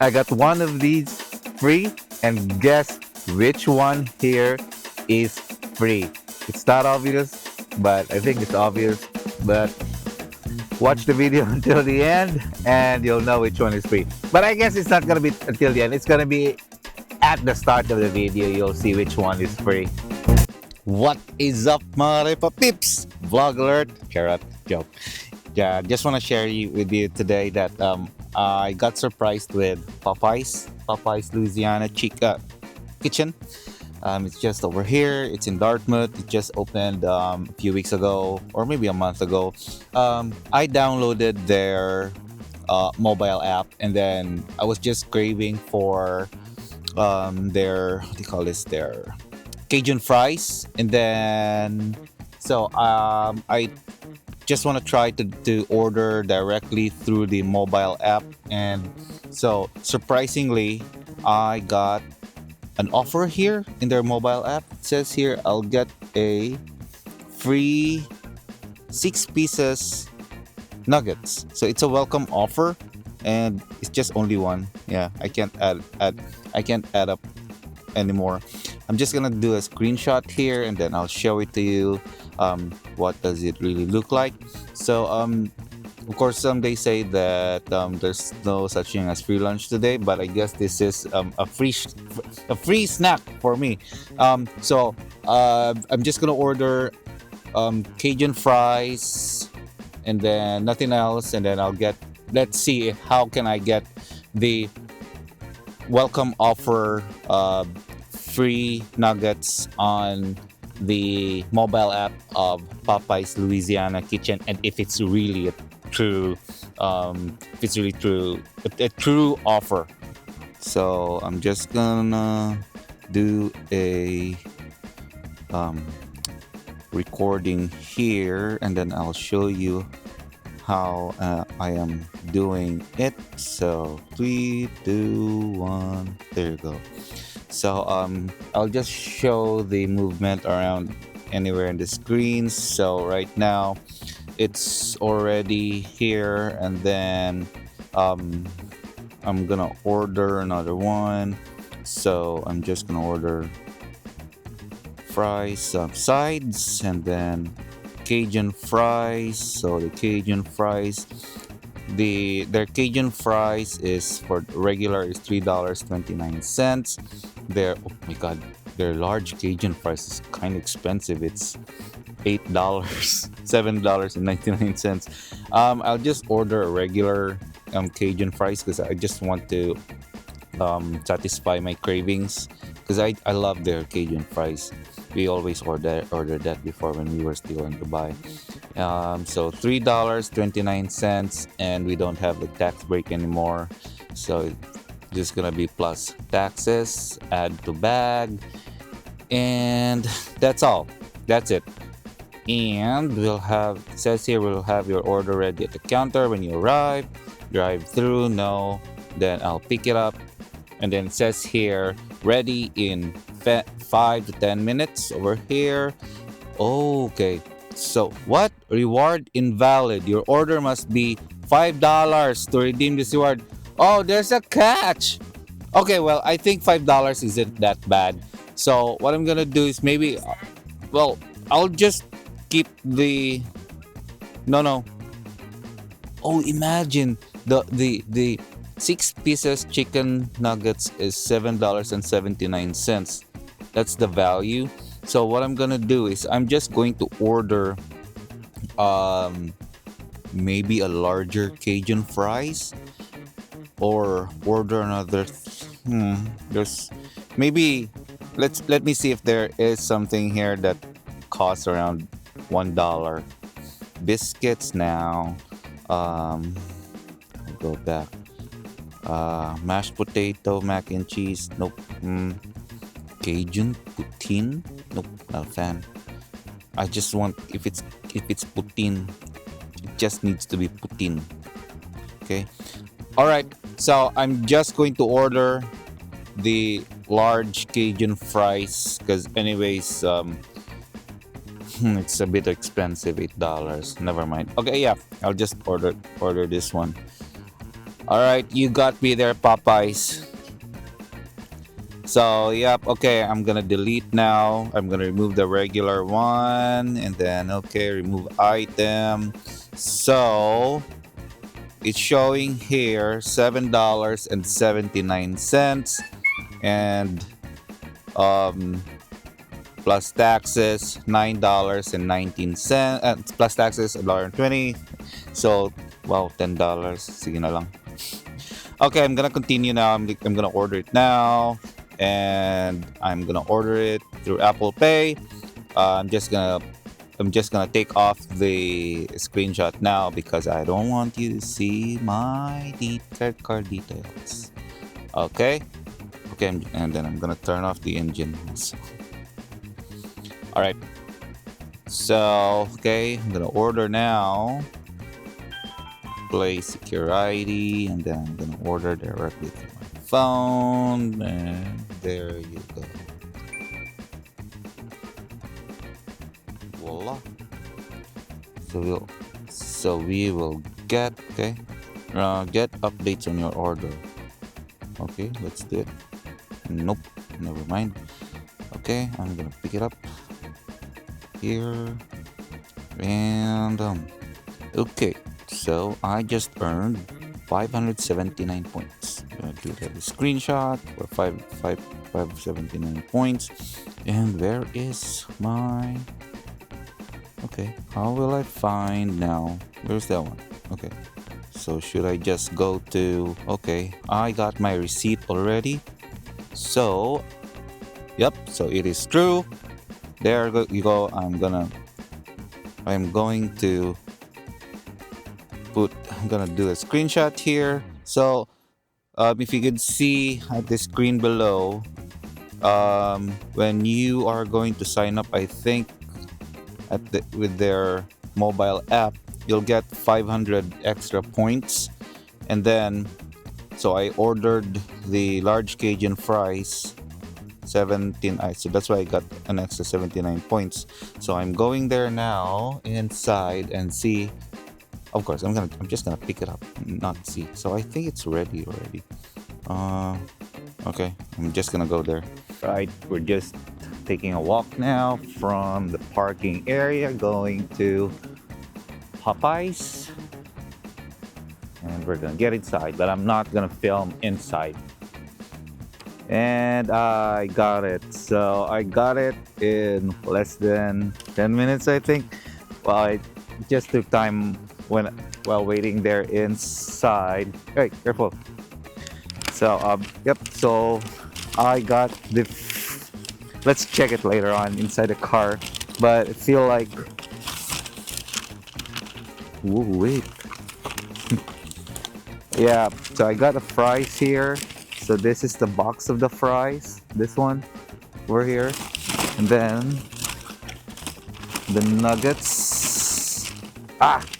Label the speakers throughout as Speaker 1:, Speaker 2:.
Speaker 1: I got one of these free, and guess which one here is free. It's not obvious, but I think it's obvious. But watch the video until the end, and you'll know which one is free. But I guess it's not gonna be until the end. It's gonna be at the start of the video. You'll see which one is free. What is up, mga Repa Pips? Vlog alert. Carrot joke. Yeah, just want to share with you today that I got surprised with Popeyes Louisiana Kitchen. It's just over here. It's in Dartmouth. It just opened a few weeks ago, or maybe a month ago. I downloaded their mobile app, and then I was just craving for their, what do you call this? Their Cajun fries, and then I just want to try to order directly through the mobile app, and so surprisingly I got an offer here in their mobile app. It says here I'll get a free 6 pieces nuggets, so it's a welcome offer, and it's just only one. Yeah, I can't add up anymore. I'm just gonna do a screenshot here, and then I'll show it to you. What does it really look like? So of course, they say that there's no such thing as free lunch today, but I guess this is a free snack for me. I'm just gonna order Cajun fries, and then nothing else, and then I'll get. Let's see how can I get the welcome offer free nuggets on the mobile app of Popeyes Louisiana Kitchen, and if it's really a true, a true offer. So I'm just gonna do a recording here, and then I'll show you how I am doing it. So 3, 2, 1, there you go. So I'll just show the movement around anywhere in the screen. So right now it's already here, and then I'm gonna order another one. So I'm just gonna order fries, sides, and then Cajun fries. So the Cajun fries, their Cajun fries is for regular is $3.29. Their, oh my god, their large Cajun fries is kind of expensive. It's $8, $7.99. I'll just order a regular Cajun fries because I just want to satisfy my cravings, because I love their Cajun fries. We always order that before when we were still in Dubai. So $3.29, and we don't have the tax break anymore. So just gonna be plus taxes, add to bag, and that's all. That's it. And we'll have, it says here, we'll have your order ready at the counter when you arrive. Drive through, no. Then I'll pick it up, and then it says here ready in 5 to 10 minutes over here. Okay, so what? Reward invalid. Your order must be $5 to redeem this reward. Oh, there's a catch. Okay, well, I think $5 isn't that bad. So what I'm gonna do is maybe, well, I'll just keep the. No. Oh, imagine the 6 pieces chicken nuggets is $7.79. That's the value. So what I'm gonna do is I'm just going to order maybe a larger Cajun fries, or order another. There's maybe, let me see if there is something here that costs around $1. Biscuits now. I'll go back. Mashed potato, mac and cheese. Nope. Cajun poutine. Nope, not a fan. I just want, if it's poutine, it just needs to be poutine. Okay. All right. So I'm just going to order the large Cajun fries, because anyways, it's a bit expensive, $8. Never mind. Okay, yeah, I'll just order this one. All right, you got me there, Popeyes. So, yep, okay, I'm gonna delete now. I'm gonna remove the regular one and then, okay, remove item. So, it's showing here $7.79 and um plus taxes $9.19 plus taxes $1.20. So, wow, $10. Sige na lang. Okay, I'm gonna continue now. I'm gonna order it now, and I'm gonna order it through Apple Pay. I'm just gonna take off the screenshot now because I don't want you to see my credit card details. Okay, okay, and then I'm gonna turn off the engine. All right. So okay, I'm gonna order now. Play secure ID, and then I'm gonna order directly through my phone, and there you go. Voila. So we will get get updates on your order. Okay, let's do it. Nope, never mind. Okay, I'm gonna pick it up here, and okay. So I just earned 579 points. I'm gonna do the screenshot for 579 points. And where is my... Okay, how will I find now? Where's that one? Okay, so should I just go to... Okay, I got my receipt already. So, yep, so it is true. There you go. I'm going to I'm gonna do a screenshot here. So if you could see at the screen below, when you are going to sign up, I think with their mobile app, you'll get 500 extra points. And then so I ordered the large Cajun fries 17. So that's why I got an extra 79 points. So I'm going there now inside and see. Of course, I'm just gonna pick it up, not see. So I think it's ready already. Okay, I'm just gonna go there. Right, we're just taking a walk now from the parking area, going to Popeyes, and we're gonna get inside. But I'm not gonna film inside. And I got it. So I got it in less than 10 minutes, I think. Well, it just took time while waiting there inside. Hey, careful. So yep, so I got the... Let's check it later on inside the car, but I feel like... Whoa, wait. Yeah, so I got the fries here. So this is the box of the fries, this one over here, and then the nuggets.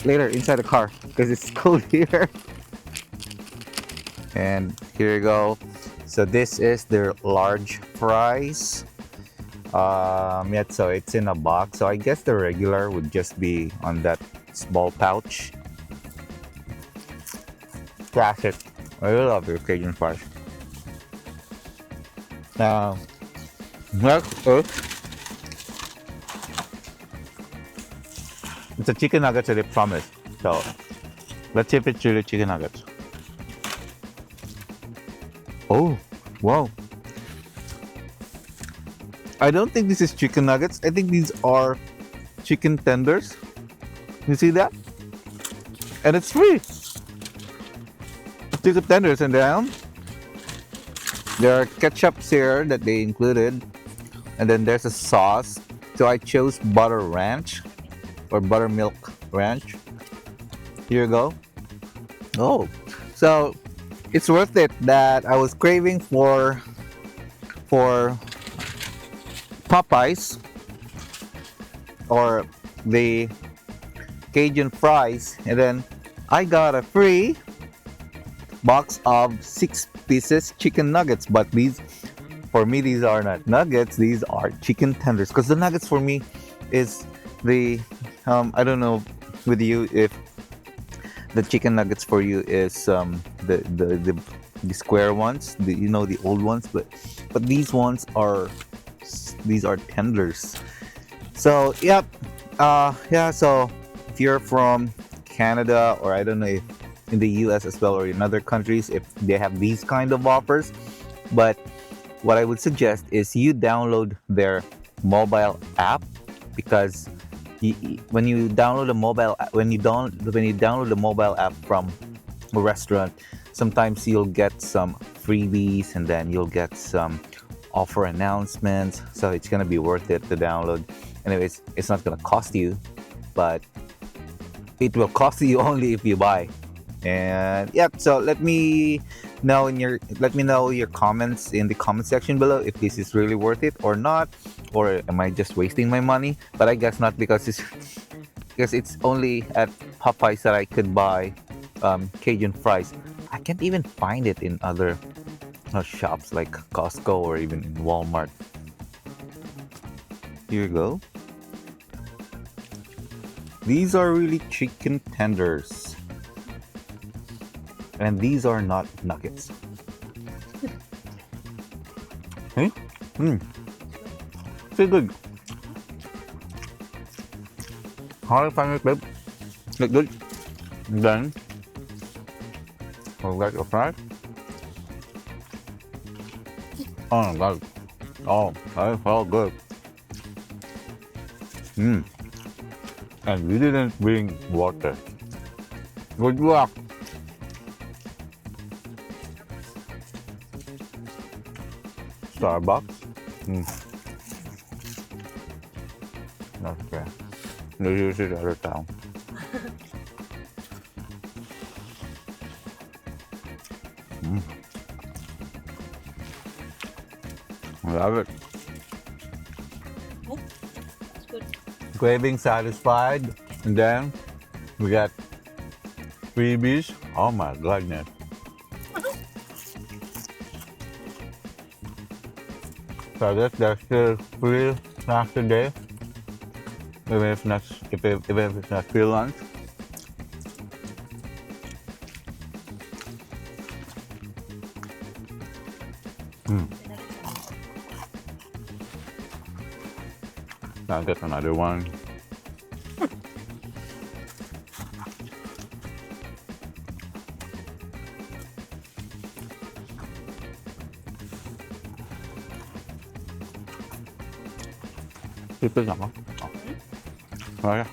Speaker 1: Later inside the car because it's cold here. And here you go. So this is their large fries. Yeah, so it's in a box. So I guess the regular would just be on that small pouch. Classic. I really love your Cajun fries. Now, it's a chicken nuggets that they promised. So let's see if it's really chicken nuggets. Oh, wow. I don't think this is chicken nuggets. I think these are chicken tenders. You see that? And it's free. Chicken tenders, and then there are ketchups here that they included. And then there's a sauce. So I chose butter ranch or buttermilk ranch. Here you go. Oh, so it's worth it that I was craving for Popeyes or the Cajun fries, and then I got a free box of 6 pieces chicken nuggets. But these, for me, these are not nuggets, these are chicken tenders, because the nuggets for me is the I don't know with you if the chicken nuggets for you is the square ones, the old ones, but these are tenders. So yep, yeah. So if you're from Canada, or I don't know if in the U.S. as well, or in other countries, if they have these kind of offers, but what I would suggest is you download their mobile app, because when you download a mobile when you download the mobile app from a restaurant, sometimes you'll get some freebies, and then you'll get some offer announcements. So it's gonna be worth it to download. Anyways, it's not gonna cost you, but it will cost you only if you buy. And yep, so let me know your comments in the comment section below if this is really worth it or not, or am I just wasting my money? But I guess not, because it's only at Popeyes that I could buy Cajun fries. I can't even find it in other shops like Costco or even in Walmart. Here you go. These are really chicken tenders. And these are not nuggets. Hey? Feel good. How do you find it, babe? Look good. And then we'll get your fries. Oh my god. Oh, that felt good. And we didn't bring water. Good luck. Starbucks. Not fair. They use it out of town. I love it.
Speaker 2: It's good.
Speaker 1: Craving satisfied, and then we got freebies. Oh my goodness. So I guess there's still free snacks today, even if it's not free lunch. I'll get another one. Pipis ako. Oh. Okay.